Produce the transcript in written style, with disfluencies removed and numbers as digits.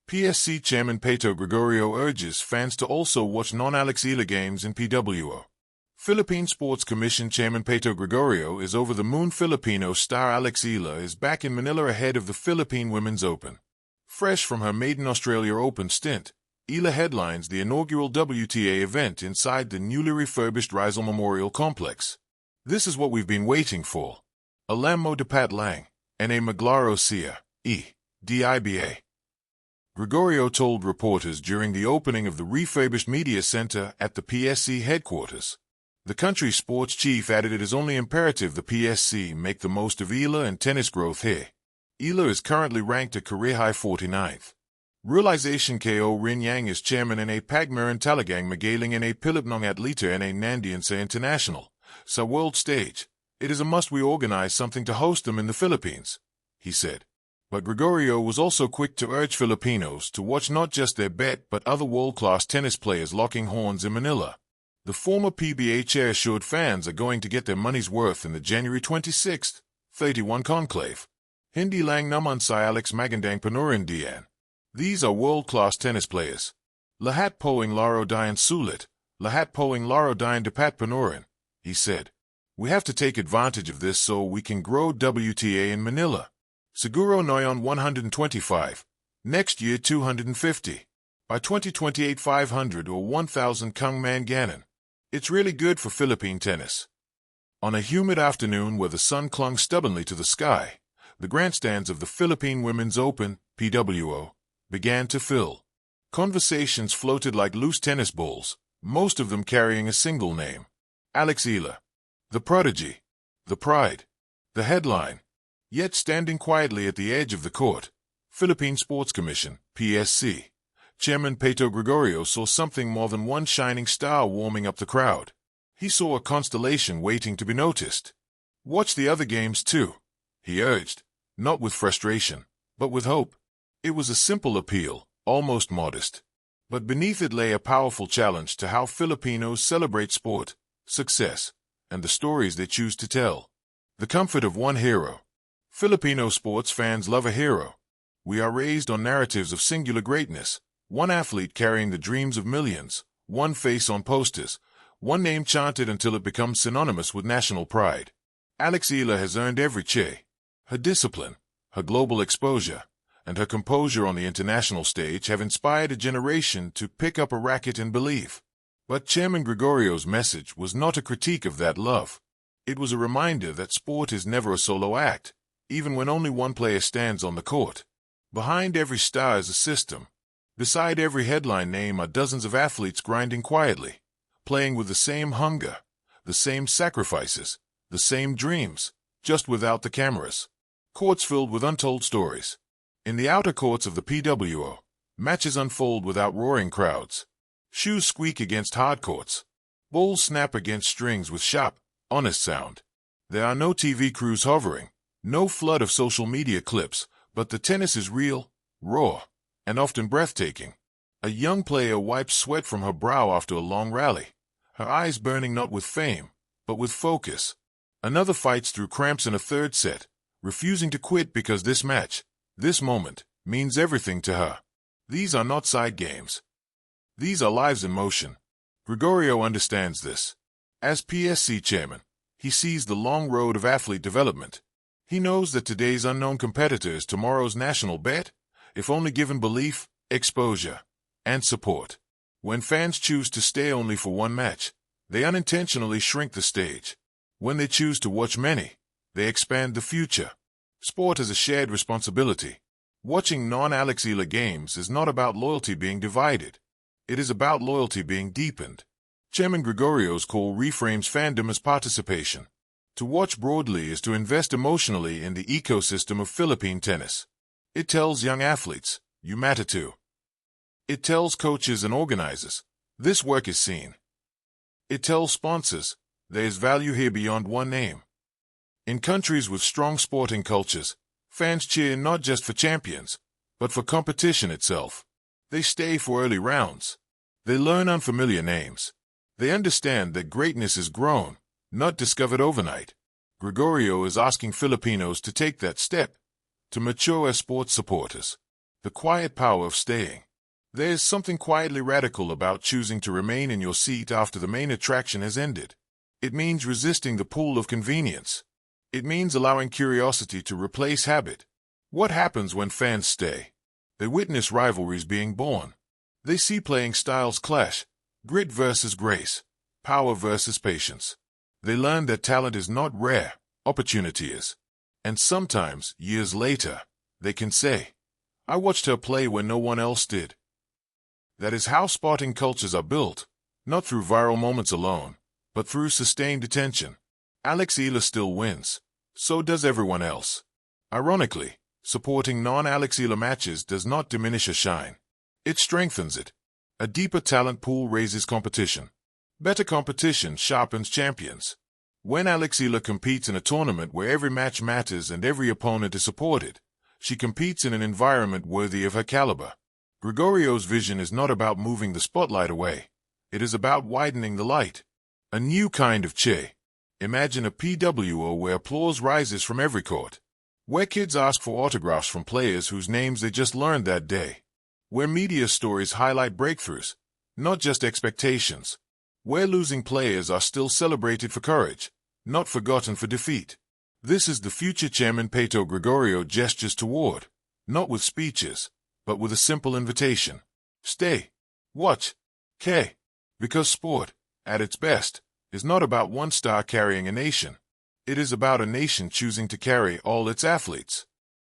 PSC Chairman Pato Gregorio urges fans to also watch non-Eala games in PWO. Philippine Sports Commission Chairman Pato Gregorio is over the moon. Filipino star Eala is back in Manila ahead of the Philippine Women's Open. Fresh from her maiden Australia Open stint, Eala headlines the inaugural WTA event inside the newly refurbished Rizal Memorial Complex. This is what we've been waiting for. Alam mo dapat lang, na maglaro siya, diba? Gregorio told reporters during the opening of the refurbished media center at the PSC headquarters. The country's sports chief added it is only imperative the PSC make the most of Eala and tennis growth here. Eala is currently ranked at career-high 49th. Realization ko rin yang is chairman na pagmeron talagang magaling na Pilipinong atleta na nandiyan sa international, sa world stage. It is a must we organize something to host them in the Philippines, he said. But Gregorio was also quick to urge Filipinos to watch not just their bet but other world-class tennis players locking horns in Manila. The former PBA chair assured fans are going to get their money's worth in the January 26, 31 conclave. Hindi lang naman si Alex magandang panurin diyan. These are world-class tennis players. Lahat poing laro dian sulit, lahat poing laro dian dapat panurin, he said. We have to take advantage of this so we can grow WTA in Manila. Siguro ngayon 125. Next year 250. By 2028 500 or 1,000 kung man ganon. It's really good for Philippine tennis. On a humid afternoon where the sun clung stubbornly to the sky, the grandstands of the Philippine Women's Open, PWO, began to fill. Conversations floated like loose tennis balls, most of them carrying a single name. Eala. The prodigy. The pride. The headline. Yet standing quietly at the edge of the court, Philippine Sports Commission, PSC, Chairman Pato Gregorio saw something more than one shining star warming up the crowd. He saw a constellation waiting to be noticed. Watch the other games too, he urged, not with frustration, but with hope. It was a simple appeal, almost modest. But beneath it lay a powerful challenge to how Filipinos celebrate sport, success, and the stories they choose to tell. The comfort of one hero. Filipino sports fans love a hero. We are raised on narratives of singular greatness, one athlete carrying the dreams of millions, one face on posters, one name chanted until it becomes synonymous with national pride. Eala has earned every che. Her discipline, her global exposure, and her composure on the international stage have inspired a generation to pick up a racket and believe. But Chairman Gregorio's message was not a critique of that love. It was a reminder that sport is never a solo act, even when only one player stands on the court. Behind every star is a system. Beside every headline name are dozens of athletes grinding quietly, playing with the same hunger, the same sacrifices, the same dreams, just without the cameras. Courts filled with untold stories. In the outer courts of the PWO, matches unfold without roaring crowds. Shoes squeak against hard courts. Balls snap against strings with sharp, honest sound. There are no TV crews hovering, no flood of social media clips, but the tennis is real, raw, and often breathtaking. A young player wipes sweat from her brow after a long rally, her eyes burning not with fame, but with focus. Another fights through cramps in a third set, refusing to quit because this match, this moment, means everything to her. These are not side games. These are lives in motion. Gregorio understands this. As PSC chairman, he sees the long road of athlete development. He knows that today's unknown competitor is tomorrow's national bet, if only given belief, exposure, and support. When fans choose to stay only for one match, they unintentionally shrink the stage. When they choose to watch many, they expand the future. Sport is a shared responsibility. Watching non-Eala games is not about loyalty being divided. It is about loyalty being deepened. Chairman Gregorio's call reframes fandom as participation. To watch broadly is to invest emotionally in the ecosystem of Philippine tennis. It tells young athletes, you matter too. It tells coaches and organizers, this work is seen. It tells sponsors, there is value here beyond one name. In countries with strong sporting cultures, fans cheer not just for champions, but for competition itself. They stay for early rounds. They learn unfamiliar names. They understand that greatness is grown, not discovered overnight. Gregorio is asking Filipinos to take that step, to mature as sports supporters. The quiet power of staying. There is something quietly radical about choosing to remain in your seat after the main attraction has ended. It means resisting the pull of convenience. It means allowing curiosity to replace habit. What happens when fans stay? They witness rivalries being born. They see playing styles clash, grit versus grace, power versus patience. They learn that talent is not rare, opportunity is. And sometimes, years later, they can say, I watched her play when no one else did. That is how sporting cultures are built, not through viral moments alone, but through sustained attention. Alex Eala still wins. So does everyone else. Ironically, supporting non-Alex Eala matches does not diminish her shine. It strengthens it. A deeper talent pool raises competition. Better competition sharpens champions. When Alex Eala competes in a tournament where every match matters and every opponent is supported, she competes in an environment worthy of her caliber. Gregorio's vision is not about moving the spotlight away. It is about widening the light. A new kind of che. Imagine a PWO where applause rises from every court. Where kids ask for autographs from players whose names they just learned that day. Where media stories highlight breakthroughs, not just expectations. Where losing players are still celebrated for courage, not forgotten for defeat. This is the future Chairman Pato Gregorio gestures toward, not with speeches, but with a simple invitation. Stay. Watch. K. Because sport, at its best, is not about one star carrying a nation. It is about a nation choosing to carry all its athletes.